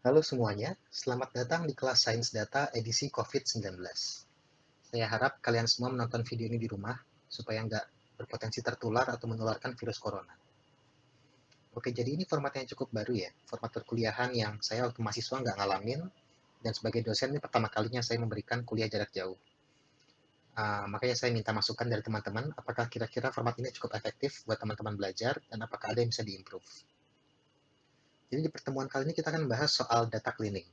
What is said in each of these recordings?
Halo semuanya, selamat datang di kelas Sains Data edisi COVID-19. Saya harap kalian semua menonton video ini di rumah, supaya nggak berpotensi tertular atau menularkan virus corona. Oke, jadi ini format yang cukup baru ya, format perkuliahan yang saya waktu mahasiswa nggak ngalamin, dan sebagai dosen ini pertama kalinya saya memberikan kuliah jarak jauh. Makanya saya minta masukan dari teman-teman, apakah kira-kira format ini cukup efektif buat teman-teman belajar, dan apakah ada yang bisa diimprove. Jadi di pertemuan kali ini kita akan membahas soal data cleaning.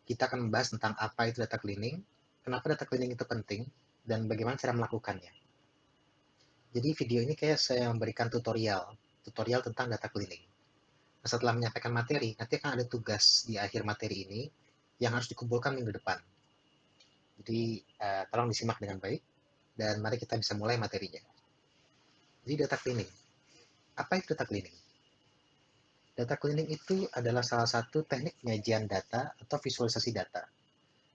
Kita akan membahas tentang apa itu data cleaning, kenapa data cleaning itu penting, dan bagaimana cara melakukannya. Jadi video ini kayak saya memberikan tutorial tentang data cleaning. Nah, setelah menyampaikan materi, nanti akan ada tugas di akhir materi ini yang harus dikumpulkan minggu depan. Jadi tolong disimak dengan baik, dan mari kita bisa mulai materinya. Jadi data cleaning. Apa itu data cleaning? Data cleaning itu adalah salah satu teknik penyajian data atau visualisasi data.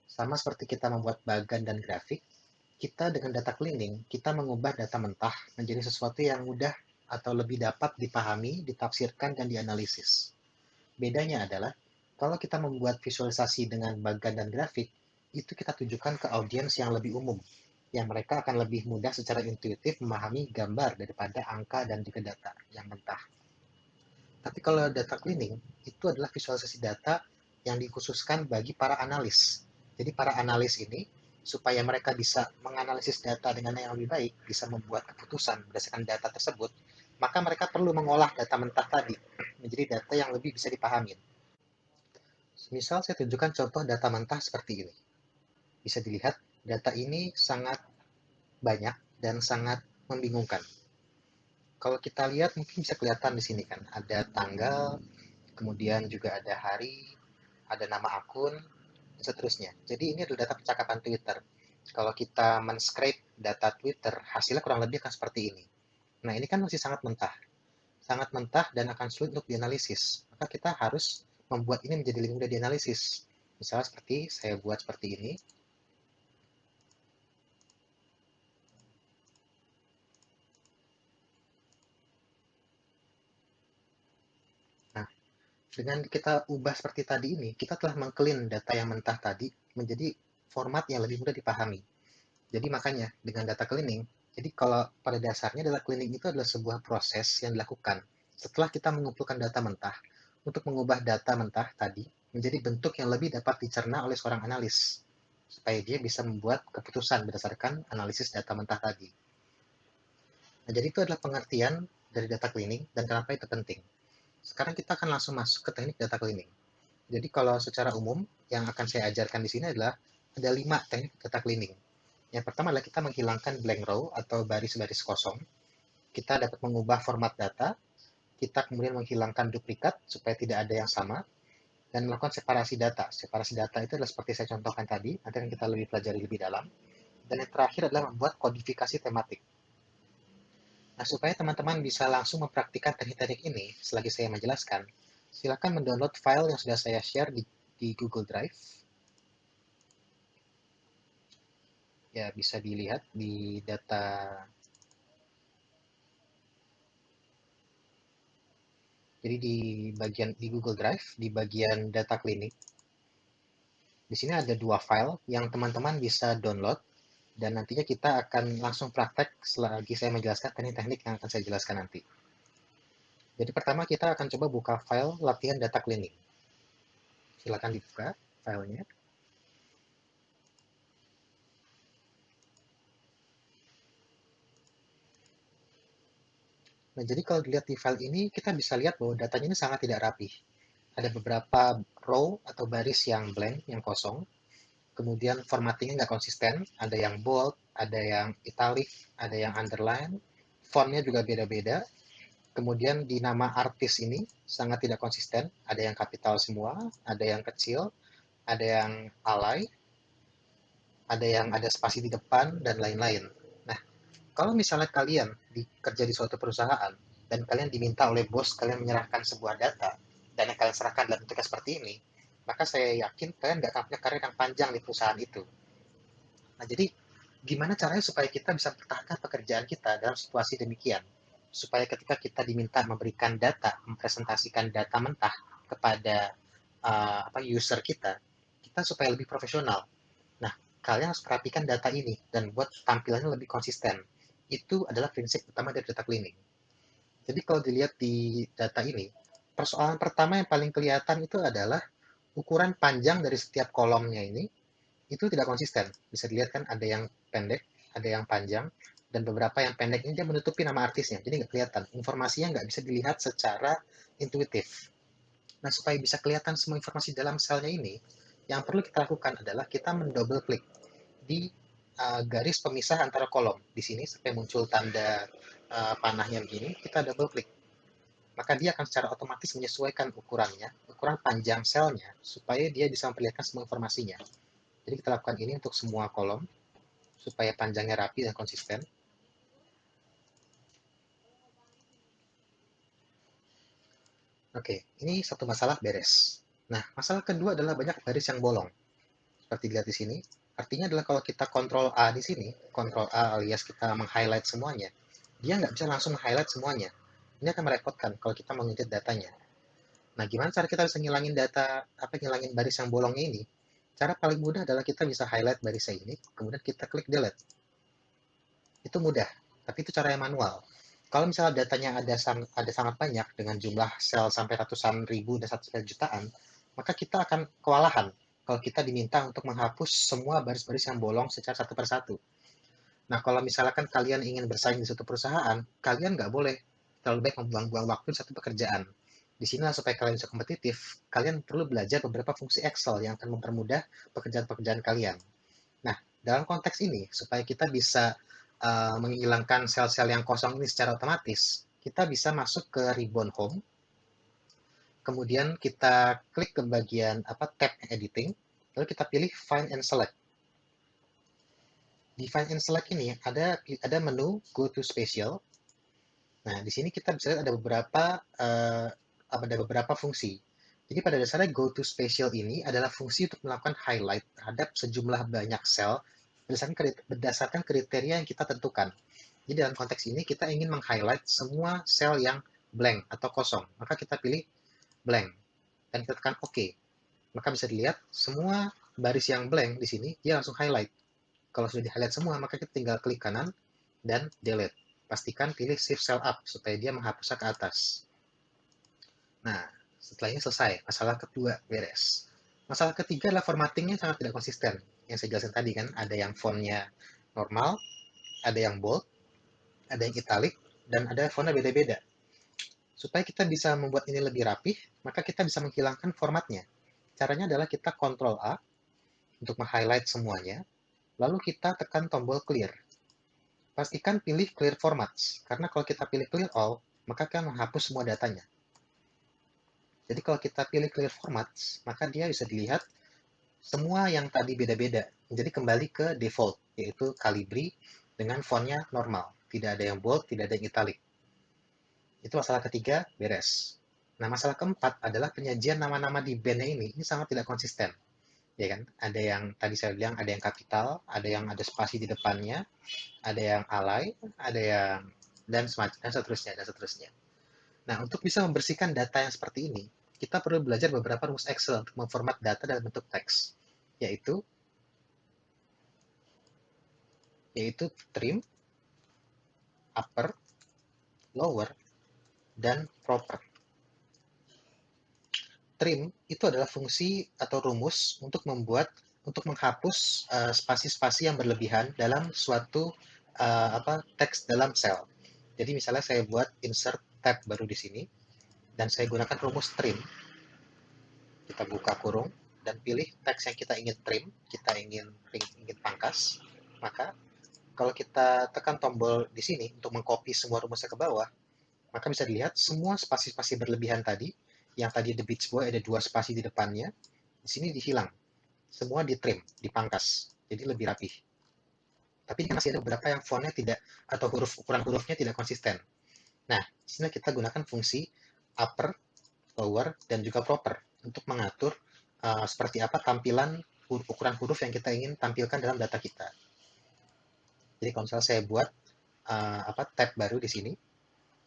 Sama seperti kita membuat bagan dan grafik, kita dengan data cleaning, kita mengubah data mentah menjadi sesuatu yang mudah atau lebih dapat dipahami, ditafsirkan, dan dianalisis. Bedanya adalah, kalau kita membuat visualisasi dengan bagan dan grafik, itu kita tujukan ke audiens yang lebih umum, yang mereka akan lebih mudah secara intuitif memahami gambar daripada angka dan juga data yang mentah. Tapi kalau data cleaning, itu adalah visualisasi data yang dikhususkan bagi para analis. Jadi para analis ini, supaya mereka bisa menganalisis data dengan yang lebih baik, bisa membuat keputusan berdasarkan data tersebut, maka mereka perlu mengolah data mentah tadi menjadi data yang lebih bisa dipahami. Misal saya tunjukkan contoh data mentah seperti ini. Bisa dilihat, data ini sangat banyak dan sangat membingungkan. Kalau kita lihat mungkin bisa kelihatan di sini kan, ada tanggal, kemudian juga ada hari, ada nama akun, dan seterusnya. Jadi ini adalah data percakapan Twitter. Kalau kita men-scrape data Twitter, hasilnya kurang lebih akan seperti ini. Nah, ini kan masih sangat mentah dan akan sulit untuk dianalisis. Maka kita harus membuat ini menjadi lebih mudah dianalisis. Misalnya seperti saya buat seperti ini. Nah, dengan kita ubah seperti tadi ini, kita telah mengclean data yang mentah tadi menjadi format yang lebih mudah dipahami. Jadi makanya dengan data cleaning, jadi kalau pada dasarnya data cleaning itu adalah sebuah proses yang dilakukan setelah kita mengumpulkan data mentah untuk mengubah data mentah tadi menjadi bentuk yang lebih dapat dicerna oleh seorang analis supaya dia bisa membuat keputusan berdasarkan analisis data mentah tadi. Nah, jadi itu adalah pengertian dari data cleaning dan kenapa itu penting. Sekarang kita akan langsung masuk ke teknik data cleaning. Jadi kalau secara umum yang akan saya ajarkan di sini adalah ada 5 teknik data cleaning. Yang pertama adalah kita menghilangkan blank row atau baris-baris kosong. Kita dapat mengubah format data, kita kemudian menghilangkan duplikat supaya tidak ada yang sama, dan melakukan separasi data. Separasi data itu adalah seperti saya contohkan tadi, nanti akan kita lebih pelajari lebih dalam. Dan yang terakhir adalah membuat kodifikasi tematik. Nah, supaya teman-teman bisa langsung mempraktikkan teknik-teknik ini selagi saya menjelaskan, silakan mendownload file yang sudah saya share di Google Drive. Ya, bisa dilihat di data. Jadi di Google Drive, di bagian data cleaning, di sini ada 2 file yang teman-teman bisa download dan nantinya kita akan langsung praktek selagi saya menjelaskan teknik-teknik yang akan saya jelaskan nanti. Jadi pertama kita akan coba buka file latihan data cleaning. Silakan dibuka filenya. Nah, jadi kalau dilihat di file ini, kita bisa lihat bahwa datanya ini sangat tidak rapi. Ada beberapa row atau baris yang blank, yang kosong. Kemudian formattingnya nggak konsisten, ada yang bold, ada yang italic, ada yang underline, fontnya juga beda-beda. Kemudian di nama artis ini sangat tidak konsisten, ada yang kapital semua, ada yang kecil, ada yang alay, ada yang ada spasi di depan, dan lain-lain. Nah, kalau misalnya kalian kerja di suatu perusahaan, dan kalian diminta oleh bos kalian menyerahkan sebuah data, dan yang kalian serahkan dalam bentuknya seperti ini, maka saya yakin kalian nggak akan punya karir yang panjang di perusahaan itu. Nah, jadi gimana caranya supaya kita bisa mempertahankan pekerjaan kita dalam situasi demikian? Supaya ketika kita diminta memberikan data, mempresentasikan data mentah kepada user kita, kita supaya lebih profesional. Nah, kalian harus perhatikan data ini dan buat tampilannya lebih konsisten. Itu adalah prinsip utama dari data cleaning. Jadi kalau dilihat di data ini, persoalan pertama yang paling kelihatan itu adalah ukuran panjang dari setiap kolomnya ini itu tidak konsisten. Bisa dilihat kan ada yang pendek, ada yang panjang, dan beberapa yang pendek ini dia menutupi nama artisnya, jadi nggak kelihatan. Informasinya nggak bisa dilihat secara intuitif. Nah, supaya bisa kelihatan semua informasi dalam selnya ini, yang perlu kita lakukan adalah kita mendouble klik di garis pemisah antara kolom. Di sini sampai muncul tanda panahnya begini, kita double klik. Maka dia akan secara otomatis menyesuaikan ukurannya, ukuran panjang selnya, supaya dia bisa memperlihatkan semua informasinya. Jadi kita lakukan ini untuk semua kolom, supaya panjangnya rapi dan konsisten. Oke, ini satu masalah beres. Nah, masalah kedua adalah banyak garis yang bolong. Seperti dilihat di sini, artinya adalah kalau kita kontrol A di sini, kontrol A alias kita meng-highlight semuanya, dia nggak bisa langsung highlight semuanya. Ini akan merepotkan kalau kita mau ngedit datanya. Nah, gimana cara kita bisa ngilangin data, ngilangin baris yang bolongnya ini? Cara paling mudah adalah kita bisa highlight barisnya ini, kemudian kita klik delete. Itu mudah, tapi itu cara yang manual. Kalau misalnya datanya ada sangat banyak dengan jumlah sel sampai ratusan ribu dan sampai jutaan, maka kita akan kewalahan kalau kita diminta untuk menghapus semua baris-baris yang bolong secara satu persatu. Nah, kalau misalkan kalian ingin bersaing di suatu perusahaan, kalian nggak boleh terlalu baik membuang-buang waktu di satu pekerjaan. Di sini supaya kalian bisa kompetitif, kalian perlu belajar beberapa fungsi Excel yang akan mempermudah pekerjaan-pekerjaan kalian. Nah, dalam konteks ini, supaya kita bisa menghilangkan sel-sel yang kosong ini secara otomatis, kita bisa masuk ke ribbon home, kemudian kita klik ke bagian tab editing, lalu kita pilih find and select. Di find and select ini ada menu go to spatial. Nah, di sini kita bisa lihat ada beberapa fungsi. Jadi pada dasarnya go to spatial ini adalah fungsi untuk melakukan highlight terhadap sejumlah banyak sel berdasarkan kriteria yang kita tentukan. Jadi dalam konteks ini kita ingin meng-highlight semua sel yang blank atau kosong. Maka kita pilih blank dan kita tekan OK. Maka bisa dilihat semua baris yang blank di sini dia langsung highlight. Kalau sudah di-highlight semua, maka kita tinggal klik kanan dan delete. Pastikan pilih shift cell up supaya dia menghapusnya ke atas. Nah, setelah ini selesai. Masalah kedua beres. Masalah ketiga adalah formattingnya sangat tidak konsisten. Yang saya jelaskan tadi kan, ada yang fontnya normal, ada yang bold, ada yang italic, dan ada fontnya beda-beda. Supaya kita bisa membuat ini lebih rapih, maka kita bisa menghilangkan formatnya. Caranya adalah kita Ctrl A untuk meng-highlight semuanya, lalu kita tekan tombol clear. Pastikan pilih clear formats, karena kalau kita pilih clear all, maka akan menghapus semua datanya. Jadi kalau kita pilih clear formats, maka dia bisa dilihat semua yang tadi beda-beda. Jadi kembali ke default, yaitu Calibri dengan fontnya normal. Tidak ada yang bold, tidak ada yang italic. Itu masalah ketiga, beres. Nah, masalah keempat adalah penyajian nama-nama di bandnya ini sangat tidak konsisten. Ya kan? Ada yang tadi saya bilang, ada yang kapital, ada yang ada spasi di depannya, ada yang alay, ada yang dan semacam dan seterusnya dan seterusnya. Nah, untuk bisa membersihkan data yang seperti ini, kita perlu belajar beberapa rumus Excel untuk memformat data dalam bentuk teks, yaitu yaitu trim, upper, lower, dan proper. Trim itu adalah fungsi atau rumus untuk menghapus spasi-spasi yang berlebihan dalam suatu teks dalam sel. Jadi misalnya saya buat insert tab baru di sini dan saya gunakan rumus trim. Kita buka kurung dan pilih teks yang kita ingin trim, kita ingin pangkas. Maka kalau kita tekan tombol di sini untuk mengcopy semua rumusnya ke bawah, maka bisa dilihat semua spasi-spasi berlebihan tadi, yang tadi The Beach Boy ada 2 spasi di depannya, di sini dihilang. Semua ditrim, dipangkas. Jadi lebih rapih. Tapi masih ada beberapa yang fontnya tidak, atau ukuran hurufnya tidak konsisten. Nah, di sini kita gunakan fungsi upper, lower, dan juga proper untuk mengatur seperti apa tampilan ukuran huruf yang kita ingin tampilkan dalam data kita. Jadi kalau misalnya saya buat tab baru di sini,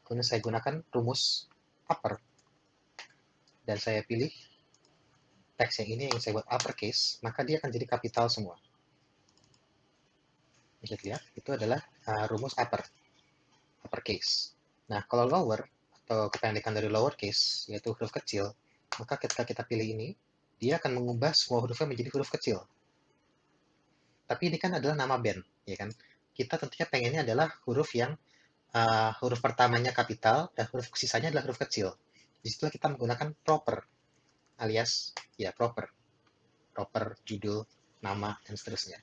kemudian saya gunakan rumus upper dan saya pilih teks yang ini yang saya buat uppercase, maka dia akan jadi kapital semua. Bisa lihat, itu adalah rumus uppercase. Nah, kalau lower, atau kependekan dari lowercase, yaitu huruf kecil, maka ketika kita pilih ini, dia akan mengubah semua hurufnya menjadi huruf kecil. Tapi ini kan adalah nama band, ya kan? Kita tentunya pengennya adalah huruf yang huruf pertamanya kapital dan huruf sisanya adalah huruf kecil. Disitulah kita menggunakan proper, alias ya proper judul, nama, dan seterusnya.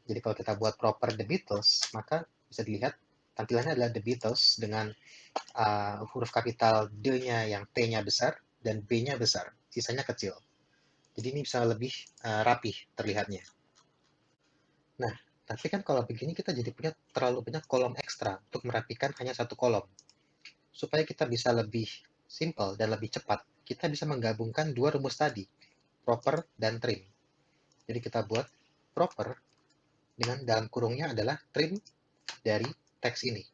Jadi kalau kita buat proper The Beatles, maka bisa dilihat tampilannya adalah The Beatles dengan huruf kapital D-nya yang T-nya besar dan B-nya besar, sisanya kecil. Jadi ini bisa lebih rapih terlihatnya. Nah, tapi kan kalau begini kita jadi punya terlalu banyak kolom ekstra untuk merapikan hanya satu kolom. Supaya kita bisa lebih simple dan lebih cepat, kita bisa menggabungkan dua rumus tadi, proper dan trim. Jadi kita buat proper dengan dalam kurungnya adalah trim dari teks ini.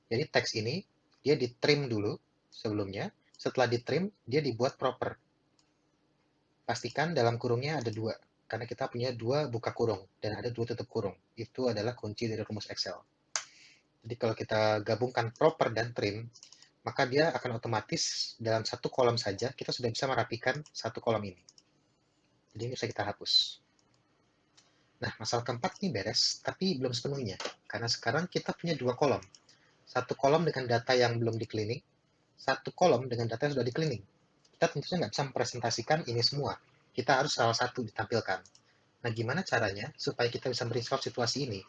Jadi teks ini dia di trim dulu sebelumnya, setelah di trim dia dibuat proper. Pastikan dalam kurungnya ada dua, karena kita punya dua buka kurung dan ada dua tutup kurung. Itu adalah kunci dari rumus Excel. Jadi kalau kita gabungkan proper dan trim, maka dia akan otomatis dalam satu kolom saja kita sudah bisa merapikan satu kolom ini. Jadi ini bisa kita hapus. Nah, masalah keempat ini beres, tapi belum sepenuhnya. Karena sekarang kita punya dua kolom. Satu kolom dengan data yang belum di cleaning, satu kolom dengan data yang sudah di cleaning. Kita tentunya nggak bisa mempresentasikan ini semua. Kita harus salah satu ditampilkan. Nah, gimana caranya supaya kita bisa meresolve situasi ini?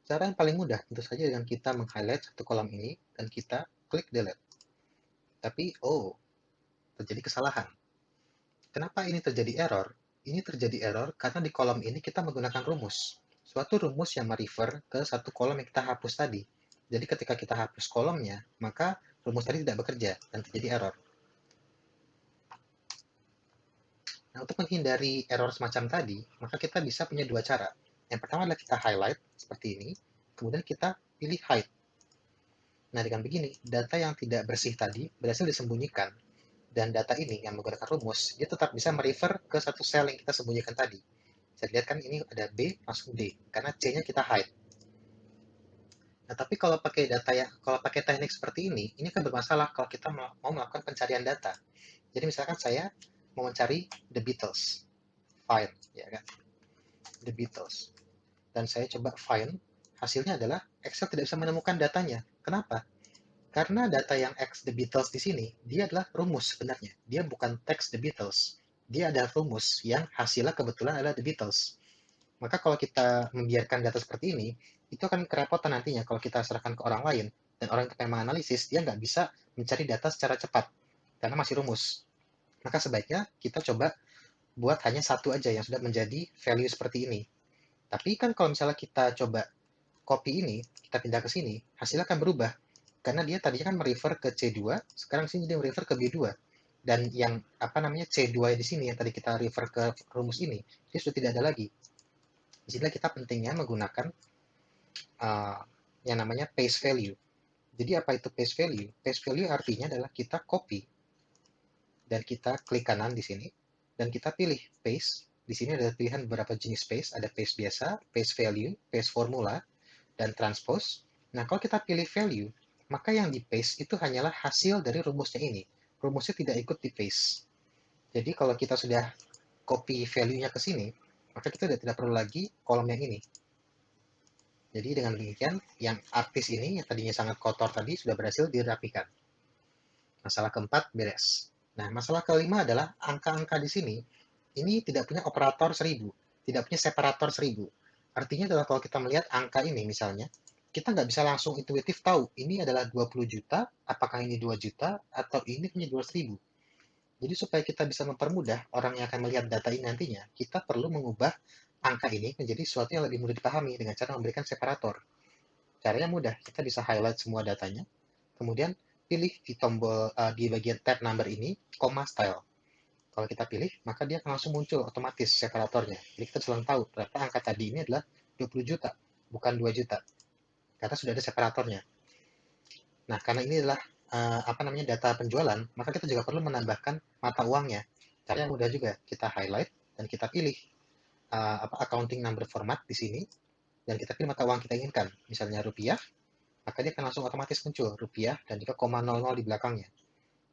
Cara yang paling mudah tentu saja dengan kita meng-highlight satu kolom ini dan kita klik delete. Tapi, terjadi kesalahan. Kenapa ini terjadi error? Ini terjadi error karena di kolom ini kita menggunakan rumus. Suatu rumus yang merefer ke satu kolom yang kita hapus tadi. Jadi ketika kita hapus kolomnya, maka rumus tadi tidak bekerja dan terjadi error. Nah, untuk menghindari error semacam tadi, maka kita bisa punya dua cara. Yang pertama adalah kita highlight seperti ini, kemudian kita pilih hide. Nah, dengan begini, data yang tidak bersih tadi berhasil disembunyikan. Dan data ini yang menggunakan rumus, dia tetap bisa merefer ke satu sel yang kita sembunyikan tadi. Bisa lihat kan ini ada B langsung D, karena C-nya kita hide. Nah, tapi kalau pakai teknik seperti ini kan bermasalah kalau kita mau melakukan pencarian data. Jadi misalkan saya mau mencari The Beatles, find, ya kan, The Beatles, dan saya coba find, hasilnya adalah Excel tidak bisa menemukan datanya. Kenapa? Karena data yang X The Beatles di sini, dia adalah rumus sebenarnya. Dia bukan teks The Beatles. Dia adalah rumus yang hasilnya kebetulan adalah The Beatles. Maka kalau kita membiarkan data seperti ini, itu akan kerepotan nantinya kalau kita serahkan ke orang lain, dan orang yang menganalisis, dia nggak bisa mencari data secara cepat, karena masih rumus. Maka sebaiknya kita coba buat hanya satu aja yang sudah menjadi value seperti ini. Tapi kan kalau misalnya kita coba copy ini, kita pindah ke sini, hasilnya akan berubah. Karena dia tadinya kan merefer ke C2, sekarang sini dia merefer ke B2. Dan yang C2 di sini yang tadi kita refer ke rumus ini, dia sudah tidak ada lagi. Di sini kita pentingnya menggunakan uh, yang namanya paste value. Jadi apa itu paste value? Paste value artinya adalah kita copy dan kita klik kanan di sini dan kita pilih paste. Di sini ada pilihan beberapa jenis paste, ada paste biasa, paste value, paste formula, dan transpose. Nah, kalau kita pilih value, maka yang di paste itu hanyalah hasil dari rumusnya ini. Rumusnya tidak ikut di paste. Jadi kalau kita sudah copy value-nya ke sini, maka kita tidak perlu lagi kolom yang ini. Jadi dengan demikian, yang artis ini yang tadinya sangat kotor tadi sudah berhasil dirapikan. Masalah keempat beres. Nah, masalah kelima adalah angka-angka di sini ini tidak punya operator 1000, tidak punya separator 1000. Artinya adalah kalau kita melihat angka ini misalnya, kita nggak bisa langsung intuitif tahu ini adalah 20 juta, apakah ini 2 juta, atau ini punya 200.000. Jadi supaya kita bisa mempermudah orang yang akan melihat data ini nantinya, kita perlu mengubah angka ini menjadi sesuatu yang lebih mudah dipahami dengan cara memberikan separator. Caranya mudah, kita bisa highlight semua datanya, kemudian pilih di tombol di bagian tab number ini, comma style. Kalau kita pilih, maka dia akan langsung muncul otomatis separatornya. Jadi kita bisa tahu ternyata angka tadi ini adalah 20 juta, bukan 2 juta. Karena sudah ada separatornya. Nah, karena ini adalah data penjualan, maka kita juga perlu menambahkan mata uangnya. Cara yang mudah juga, kita highlight dan kita pilih accounting number format di sini, dan kita pilih mata uang kita inginkan, misalnya rupiah, maka dia akan langsung otomatis muncul rupiah dan juga 0,00 di belakangnya.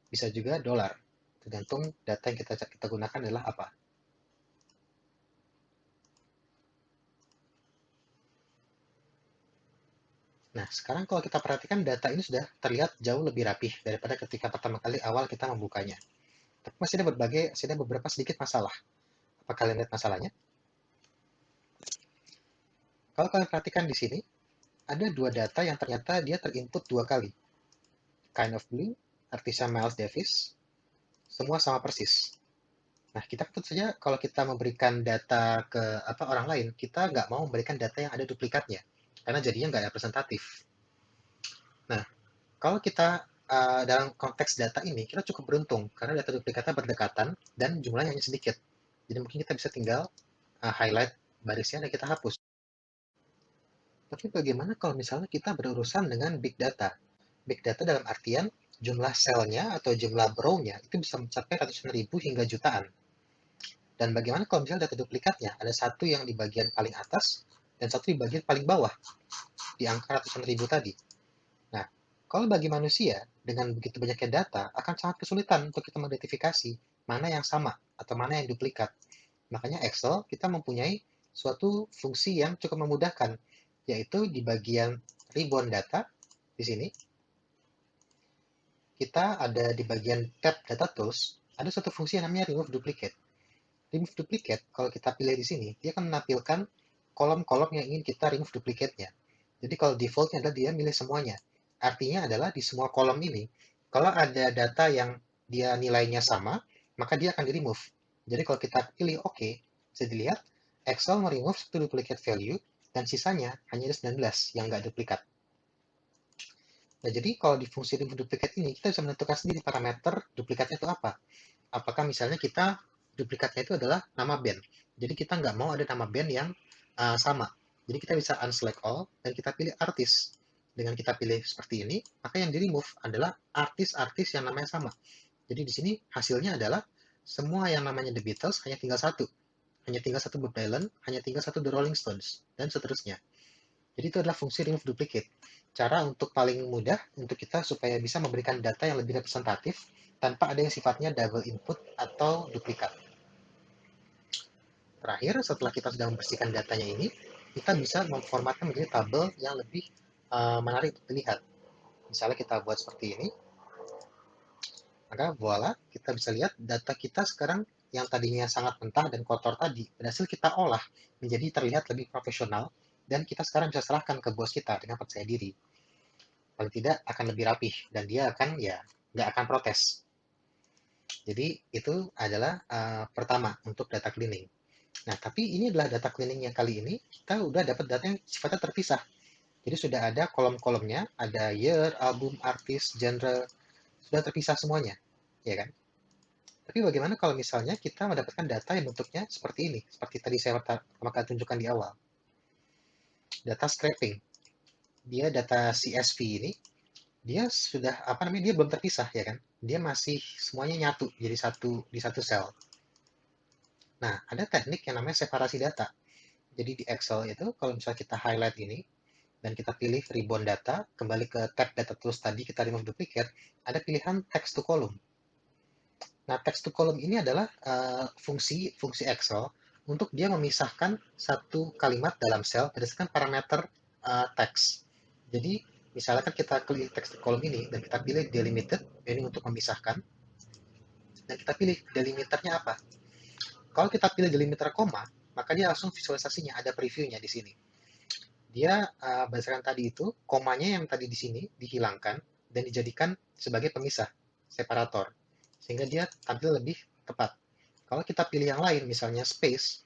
Bisa juga dolar, tergantung data yang kita gunakan adalah apa. Nah, sekarang kalau kita perhatikan data ini sudah terlihat jauh lebih rapih daripada ketika pertama kali awal kita membukanya. Tapi masih ada beberapa sedikit masalah. Apa kalian lihat masalahnya? Kalau kalian perhatikan di sini, ada dua data yang ternyata dia terinput dua kali. Kind of Blue, artisnya Miles Davis, semua sama persis. Nah, kita tentu saja kalau kita memberikan data ke orang lain, kita nggak mau memberikan data yang ada duplikatnya, karena jadinya nggak representatif. Nah, kalau kita dalam konteks data ini, kita cukup beruntung, karena data duplikatnya berdekatan dan jumlahnya hanya sedikit. Jadi mungkin kita bisa tinggal highlight barisnya dan kita hapus. Tapi bagaimana kalau misalnya kita berurusan dengan big data? Big data dalam artian jumlah selnya atau jumlah row-nya itu bisa mencapai ratusan ribu hingga jutaan. Dan bagaimana kalau misalnya data duplikatnya ada satu yang di bagian paling atas dan satu di bagian paling bawah di angka ratusan ribu tadi. Nah, kalau bagi manusia dengan begitu banyaknya data akan sangat kesulitan untuk kita mengidentifikasi mana yang sama atau mana yang duplikat. Makanya Excel kita mempunyai suatu fungsi yang cukup memudahkan, yaitu di bagian ribbon data di sini kita ada di bagian tab data tools ada satu fungsi yang namanya remove duplicate. Remove duplicate, kalau kita pilih di sini, dia akan menampilkan kolom-kolom yang ingin kita remove duplicate-nya. Jadi kalau defaultnya adalah dia milih semuanya. Artinya adalah di semua kolom ini, kalau ada data yang dia nilainya sama, maka dia akan di-remove. Jadi kalau kita pilih OK, bisa dilihat Excel meremove satu duplicate value, dan sisanya hanya ada 19 yang nggak duplikat. Nah, jadi kalau di fungsi remove duplicate ini, kita bisa menentukan sendiri parameter duplikatnya itu apa. Apakah misalnya kita duplikatnya itu adalah nama band. Jadi kita nggak mau ada nama band yang sama. Jadi kita bisa unselect all dan kita pilih artis. Dengan kita pilih seperti ini, maka yang di remove adalah artis-artis yang namanya sama. Jadi di sini hasilnya adalah semua yang namanya The Beatles hanya tinggal satu. Hanya tinggal satu Bob Dylan, hanya tinggal satu The Rolling Stones, dan seterusnya. Jadi itu adalah fungsi remove duplicate. Cara untuk paling mudah untuk kita supaya bisa memberikan data yang lebih representatif tanpa ada yang sifatnya double input atau duplikat. Terakhir, setelah kita sudah membersihkan datanya ini, kita bisa memformatnya menjadi tabel yang lebih menarik untuk dilihat. Misalnya kita buat seperti ini, maka voila, kita bisa lihat data kita sekarang yang tadinya sangat mentah dan kotor tadi, berhasil kita olah menjadi terlihat lebih profesional, dan kita sekarang bisa serahkan ke bos kita dengan percaya diri. Paling tidak akan lebih rapih, dan dia akan ya nggak akan protes. Jadi itu adalah pertama untuk data cleaning. Nah, tapi ini adalah data cleaning yang kali ini kita udah dapat data yang sifatnya terpisah. Jadi sudah ada kolom-kolomnya, ada year, album, artis, genre, sudah terpisah semuanya, ya kan? Tapi bagaimana kalau misalnya kita mendapatkan data yang bentuknya seperti ini, seperti tadi saya pertama kali tunjukkan di awal, data scraping. Dia data CSV ini, dia sudah dia belum terpisah ya kan? Dia masih semuanya nyatu jadi satu di satu sel. Nah, ada teknik yang namanya separasi data. Jadi di Excel itu kalau misalnya kita highlight ini dan kita pilih ribbon data, kembali ke tab data tools tadi kita remove duplicate, ada pilihan text to column. Nah, text to column ini adalah fungsi Excel untuk dia memisahkan satu kalimat dalam sel berdasarkan parameter teks. Jadi, misalnya kan kita klik text to column ini dan kita pilih delimited, ini untuk memisahkan, dan kita pilih delimiternya apa. Kalau kita pilih delimiter koma, maka dia langsung visualisasinya, ada previewnya di sini. Dia berdasarkan tadi itu, komanya yang tadi di sini dihilangkan dan dijadikan sebagai pemisah, separator. Sehingga dia tampil lebih tepat. Kalau kita pilih yang lain, misalnya space,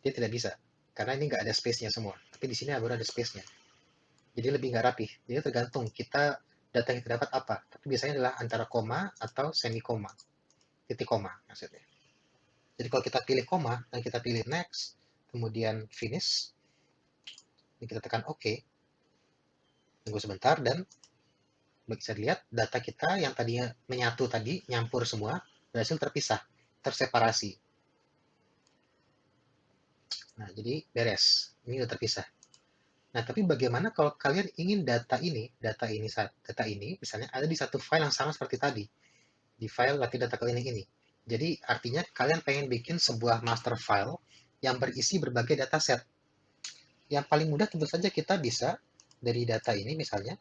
dia tidak bisa. Karena ini nggak ada space-nya semua. Tapi di sini baru ada space-nya. Jadi lebih nggak rapih. Jadi tergantung kita data yang kita dapat apa. Tapi biasanya adalah antara koma atau semi koma. Titik koma maksudnya. Jadi kalau kita pilih koma dan kita pilih next, kemudian finish, dan kita tekan OK, tunggu sebentar dan bisa dilihat data kita yang tadinya menyatu tadi, nyampur semua, berhasil terpisah. terseparasi. Nah, jadi beres. Ini udah terpisah. Nah, tapi bagaimana kalau kalian ingin data ini misalnya ada di satu file yang sama seperti tadi, di file latih data cleaning ini. Jadi artinya kalian pengen bikin sebuah master file yang berisi berbagai dataset. Yang paling mudah tentu saja kita bisa dari data ini misalnya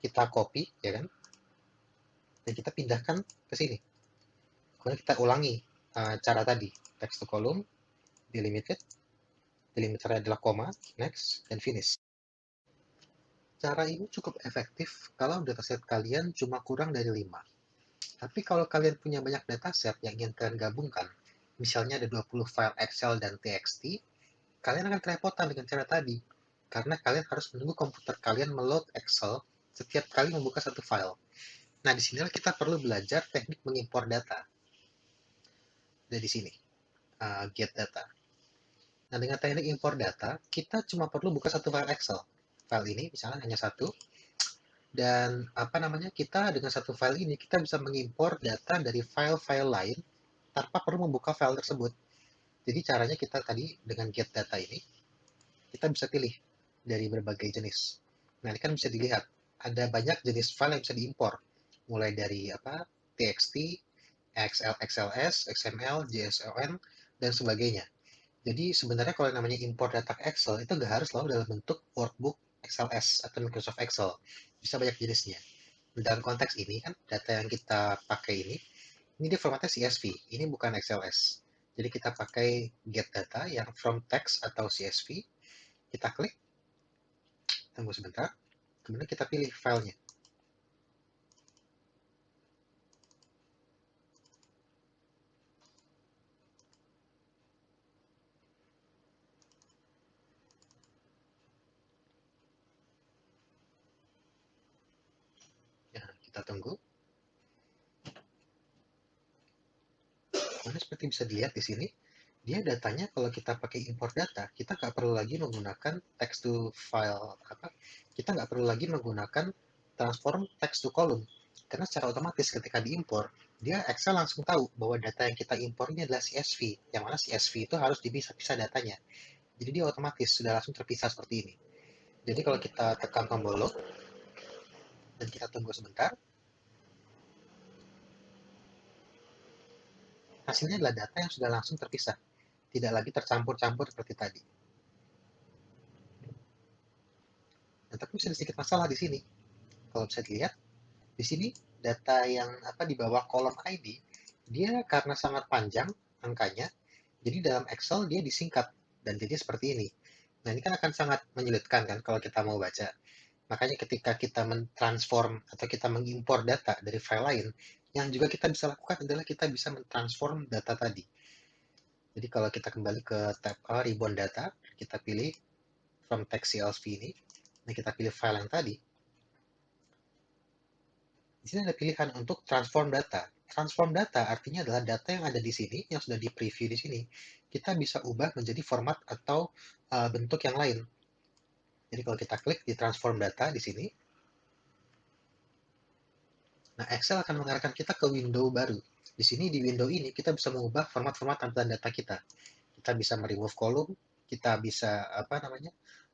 kita copy ya kan, dan kita pindahkan ke sini. Kemudian kita ulangi cara tadi, text to column, delimited, delimiternya adalah koma, next, dan finish. Cara ini cukup efektif kalau dataset kalian cuma kurang dari 5. Tapi kalau kalian punya banyak dataset yang ingin kalian gabungkan, misalnya ada 20 file Excel dan TXT, kalian akan kerepotan dengan cara tadi. Karena kalian harus menunggu komputer kalian meload Excel setiap kali membuka satu file. Nah, disinilah kita perlu belajar teknik mengimpor data. Dari sini, get data. Nah, dengan teknik impor data, kita cuma perlu buka satu file Excel. File ini misalnya hanya satu, dan kita dengan satu file ini kita bisa mengimpor data dari file-file lain tanpa perlu membuka file tersebut. Jadi caranya kita tadi dengan get data ini, kita bisa pilih dari berbagai jenis. Nah, ini kan bisa dilihat, ada banyak jenis file yang bisa diimpor, mulai dari TXT, XLS, XML, JSON, dan sebagainya. Jadi sebenarnya kalau yang namanya import data Excel itu nggak harus selalu dalam bentuk workbook XLS atau Microsoft Excel. Bisa banyak jenisnya. Dalam konteks ini kan data yang kita pakai ini dia formatnya CSV, ini bukan XLS. Jadi kita pakai get data yang from text atau CSV, kita klik, tunggu sebentar, kemudian kita pilih filenya. Ya, kita tunggu. Nah, seperti bisa dilihat di sini, dia datanya kalau kita pakai import data, kita nggak perlu lagi menggunakan text to file kita nggak perlu lagi menggunakan transform text to column, karena secara otomatis ketika diimpor, dia Excel langsung tahu bahwa data yang kita impor ini adalah CSV, yang mana CSV itu harus dipisah-pisah datanya. Jadi dia otomatis sudah langsung terpisah seperti ini. Jadi kalau kita tekan tombol load dan kita tunggu sebentar, hasilnya adalah data yang sudah langsung terpisah, tidak lagi tercampur-campur seperti tadi. Nah, tapi bisa sedikit masalah di sini. Kalau bisa dilihat, di sini data yang di bawah kolom ID, dia karena sangat panjang angkanya, jadi dalam Excel dia disingkat dan jadi seperti ini. Nah, ini kan akan sangat menyulitkan kan kalau kita mau baca. Makanya ketika kita mentransform atau kita mengimpor data dari file lain, yang juga kita bisa lakukan adalah kita bisa mentransform data tadi. Jadi kalau kita kembali ke tab ribbon data, kita pilih from text CSV ini, dan kita pilih file yang tadi. Di sini ada pilihan untuk transform data. Transform data artinya adalah data yang ada di sini, yang sudah di preview di sini, kita bisa ubah menjadi format atau bentuk yang lain. Jadi kalau kita klik di transform data di sini, nah Excel akan mengarahkan kita ke window baru. Di sini di window ini kita bisa mengubah format-format tampilan data kita. Kita bisa remove column, kita bisa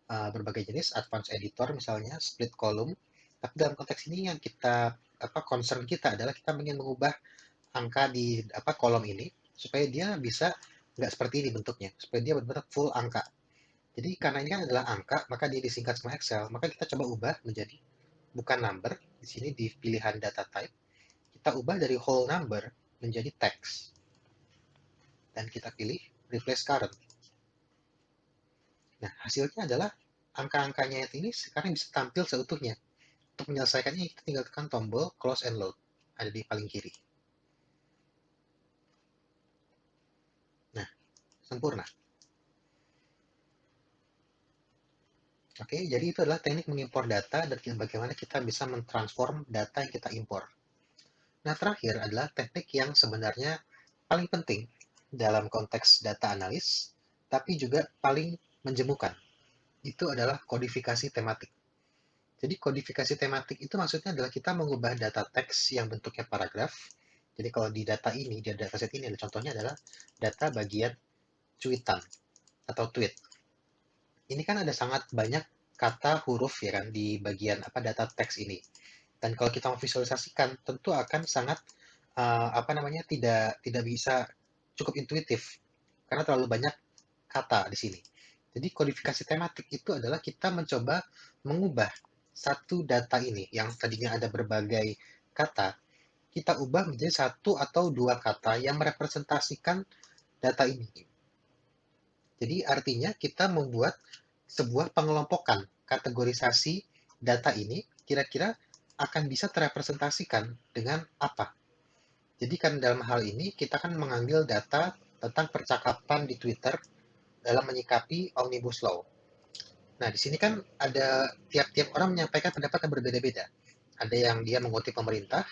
berbagai jenis advanced editor misalnya split column. Tapi dalam konteks ini yang kita concern kita adalah kita ingin mengubah angka di kolom ini supaya dia bisa nggak seperti ini bentuknya, supaya dia benar-benar full angka. Jadi karena ini kan adalah angka, maka dia disingkat sama Excel, maka kita coba ubah menjadi bukan number. Di sini di pilihan data type, kita ubah dari whole number menjadi text. Dan kita pilih replace current. Nah, hasilnya adalah angka-angkanya ini sekarang bisa tampil seutuhnya. Untuk menyelesaikannya, kita tinggal tekan tombol close and load. Ada di paling kiri. Nah, sempurna. Oke, jadi itu adalah teknik mengimpor data dan bagaimana kita bisa mentransform data yang kita impor. Nah, terakhir adalah teknik yang sebenarnya paling penting dalam konteks data analis, tapi juga paling menjemukan. Itu adalah kodifikasi tematik. Jadi kodifikasi tematik itu maksudnya adalah kita mengubah data teks yang bentuknya paragraf Jadi kalau di data ini, di dataset ini, contohnya adalah data bagian cuitan atau tweet. Ini kan ada sangat banyak kata huruf ya kan di bagian data teks ini. Dan kalau kita memvisualisasikan, tentu akan sangat tidak bisa cukup intuitif karena terlalu banyak kata di sini. Jadi kodifikasi tematik itu adalah kita mencoba mengubah satu data ini yang tadinya ada berbagai kata, kita ubah menjadi satu atau dua kata yang merepresentasikan data ini. Jadi artinya kita membuat sebuah pengelompokan kategorisasi data ini kira-kira akan bisa terrepresentasikan dengan apa. Jadi kan dalam hal ini kita kan mengambil data tentang percakapan di Twitter dalam menyikapi Omnibus Law. Nah, di sini kan ada tiap-tiap orang menyampaikan pendapat yang berbeda-beda. Ada yang dia mengutip pemerintah,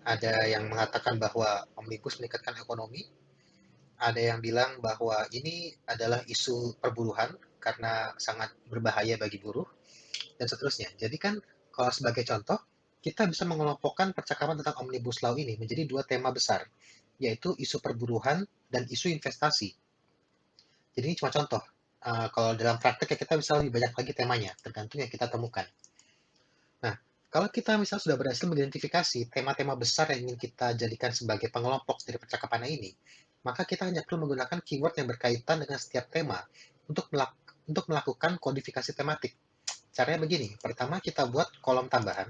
ada yang mengatakan bahwa Omnibus meningkatkan ekonomi, ada yang bilang bahwa ini adalah isu perburuhan karena sangat berbahaya bagi buruh, dan seterusnya. Jadi kan kalau sebagai contoh, kita bisa mengelompokkan percakapan tentang Omnibus Law ini menjadi dua tema besar, yaitu isu perburuhan dan isu investasi. Jadi ini cuma contoh. Kalau dalam praktek ya kita bisa lebih banyak lagi temanya, tergantung yang kita temukan. Nah, kalau kita misalnya sudah berhasil mengidentifikasi tema-tema besar yang ingin kita jadikan sebagai pengelompok dari percakapan ini, maka kita hanya perlu menggunakan keyword yang berkaitan dengan setiap tema untuk melakukan kodifikasi tematik. Caranya begini, pertama kita buat kolom tambahan.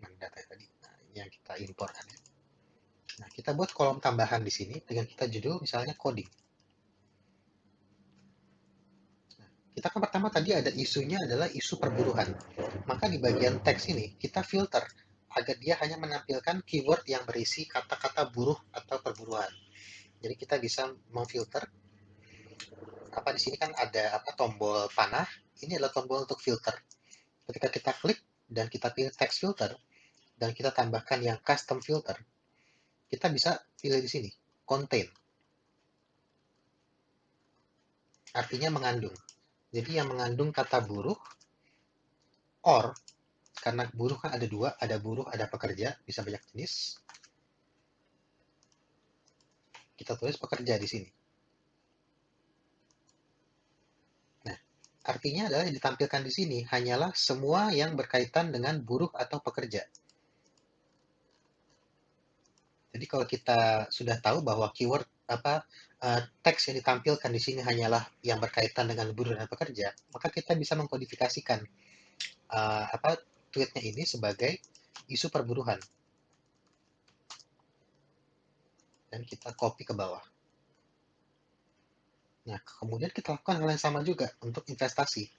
Mana data tadi? Nah, ini yang kita import kan ya. Nah, kita buat kolom tambahan di sini dengan kita judul misalnya coding. Kita kan pertama tadi ada isunya adalah isu perburuhan. Maka di bagian teks ini kita filter agar dia hanya menampilkan keyword yang berisi kata-kata buruh atau perburuhan. Jadi kita bisa memfilter di sini kan ada tombol panah. Ini adalah tombol untuk filter. Ketika kita klik dan kita pilih text filter dan kita tambahkan yang custom filter, kita bisa pilih di sini contain. Artinya mengandung. Jadi yang mengandung kata buruh or karena buruh kan ada dua, ada buruh, ada pekerja, bisa banyak jenis. Kita tulis pekerja di sini. Nah, artinya adalah yang ditampilkan di sini hanyalah semua yang berkaitan dengan buruh atau pekerja. Jadi kalau kita sudah tahu bahwa keyword teks yang ditampilkan di sini hanyalah yang berkaitan dengan buruh dan pekerja, maka kita bisa mengkodifikasikan tweetnya ini sebagai isu perburuhan dan kita copy ke bawah. Nah, kemudian kita lakukan hal yang sama juga untuk investasi.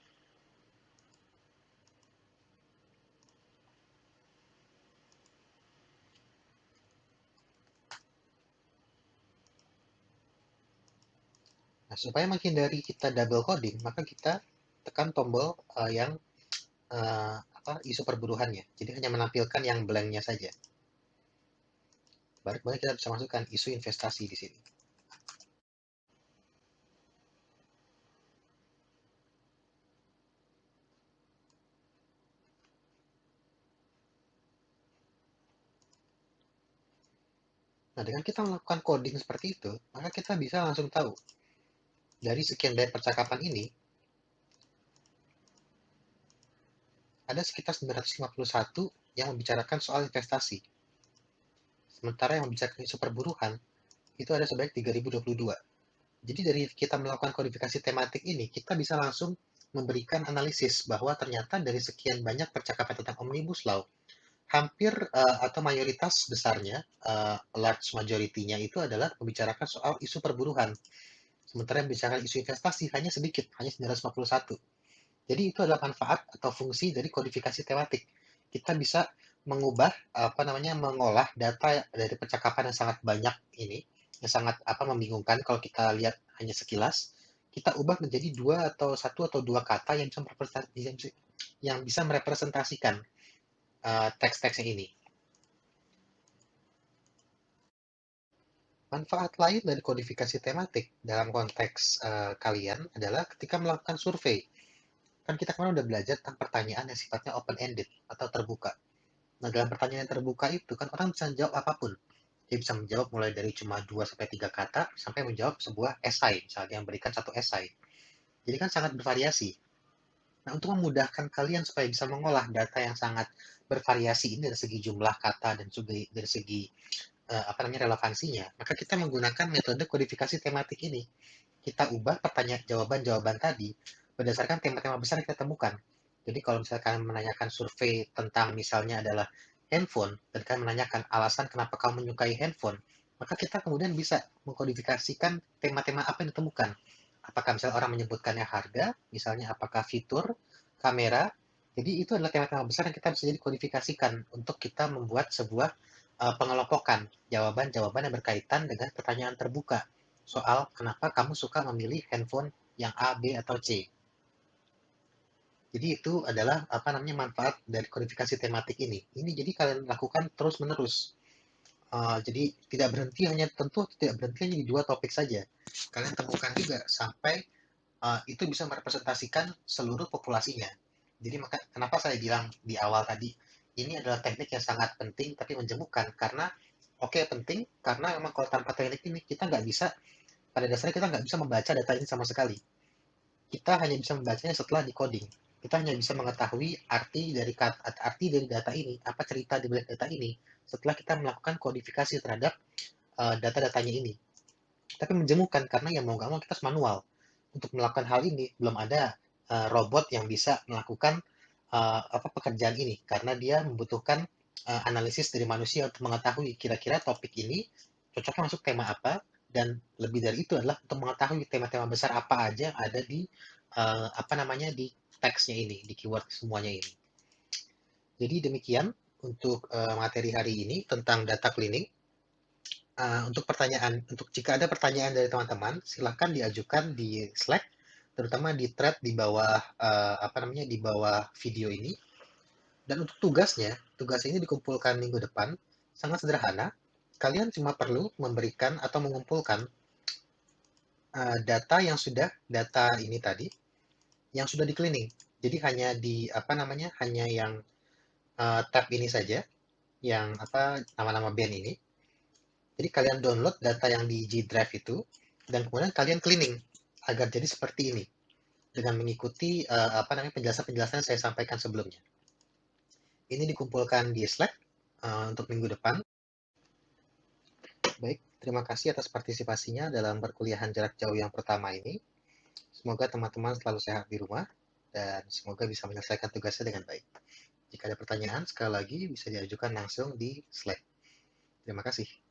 Nah, supaya menghindari kita double coding, maka kita tekan tombol yang isu perburuhannya. Jadi hanya menampilkan yang blanknya saja. Baru kemudian kita bisa masukkan isu investasi di sini. Nah, dengan kita melakukan coding seperti itu, maka kita bisa langsung tahu dari sekian banyak percakapan ini, ada sekitar 951 yang membicarakan soal investasi. Sementara yang membicarakan isu perburuhan, itu ada sebanyak 3022. Jadi dari kita melakukan kodifikasi tematik ini, kita bisa langsung memberikan analisis bahwa ternyata dari sekian banyak percakapan tentang Omnibus Law, hampir atau mayoritas besarnya, large majority-nya itu adalah membicarakan soal isu perburuhan. Sementara yang membicarakan isu investasi hanya sedikit, hanya 951. Jadi itu adalah manfaat atau fungsi dari kodifikasi tematik. Kita bisa mengubah mengolah data dari percakapan yang sangat banyak ini, yang sangat membingungkan kalau kita lihat hanya sekilas, kita ubah menjadi dua atau satu atau dua kata yang bisa merepresentasikan teks-teksnya ini. Manfaat lain dari kodifikasi tematik dalam konteks kalian adalah ketika melakukan survei. Kan kita kemarin udah belajar tentang pertanyaan yang sifatnya open-ended atau terbuka. Nah, dalam pertanyaan terbuka itu kan orang bisa jawab apapun. Dia bisa menjawab mulai dari cuma 2 sampai 3 kata sampai menjawab sebuah esai, misalnya yang berikan satu esai. Jadi kan sangat bervariasi. Nah, untuk memudahkan kalian supaya bisa mengolah data yang sangat bervariasi ini dari segi jumlah kata dan juga dari segi relevansinya, maka kita menggunakan metode kodifikasi tematik ini. Kita ubah pertanyaan jawaban-jawaban tadi berdasarkan tema-tema besar yang kita temukan. Jadi kalau misalkan menanyakan survei tentang misalnya adalah handphone, dan kalian menanyakan alasan kenapa kamu menyukai handphone, maka kita kemudian bisa mengkodifikasikan tema-tema apa yang ditemukan. Apakah misalnya orang menyebutkannya harga, misalnya apakah fitur, kamera, jadi itu adalah tema-tema besar yang kita bisa jadi kodifikasikan untuk kita membuat sebuah pengelompokan jawaban-jawaban yang berkaitan dengan pertanyaan terbuka soal kenapa kamu suka memilih handphone yang A, B, atau C. Jadi itu adalah manfaat dari kodifikasi tematik ini. Ini jadi kalian lakukan terus-menerus. Jadi tidak berhenti hanya tentu tidak berhenti hanya di dua topik saja. Kalian temukan juga sampai itu bisa merepresentasikan seluruh populasinya. Jadi maka kenapa saya bilang di awal tadi ini adalah teknik yang sangat penting tapi menjemukkan karena oke, penting karena memang kalau tanpa teknik ini kita nggak bisa, pada dasarnya kita nggak bisa membaca data ini sama sekali. Kita hanya bisa membacanya setelah decoding. Kita hanya bisa mengetahui arti dari data ini, apa cerita di balik data ini, setelah kita melakukan kodifikasi terhadap data-datanya ini. Tapi menjemukan karena ya mau nggak mau kita harus manual. Untuk melakukan hal ini belum ada robot yang bisa melakukan pekerjaan ini karena dia membutuhkan analisis dari manusia untuk mengetahui kira-kira topik ini cocoknya masuk tema apa, dan lebih dari itu adalah untuk mengetahui tema-tema besar apa aja yang ada di di teksnya ini, di keyword semuanya ini. Jadi demikian untuk materi hari ini tentang data cleaning. Untuk jika ada pertanyaan dari teman-teman, silahkan diajukan di Slack, terutama di thread di bawah di bawah video ini. Dan untuk tugasnya ini dikumpulkan minggu depan, sangat sederhana. Kalian cuma perlu memberikan atau mengumpulkan data ini tadi yang sudah di cleaning. Jadi hanya hanya yang tab ini saja, yang nama-nama band ini. Jadi kalian download data yang di G Drive itu, dan kemudian kalian cleaning agar jadi seperti ini dengan mengikuti penjelasan-penjelasan yang saya sampaikan sebelumnya. Ini dikumpulkan di Slack untuk minggu depan. Baik, terima kasih atas partisipasinya dalam perkuliahan jarak jauh yang pertama ini. Semoga teman-teman selalu sehat di rumah dan semoga bisa menyelesaikan tugasnya dengan baik. Jika ada pertanyaan, sekali lagi bisa diajukan langsung di Slack. Terima kasih.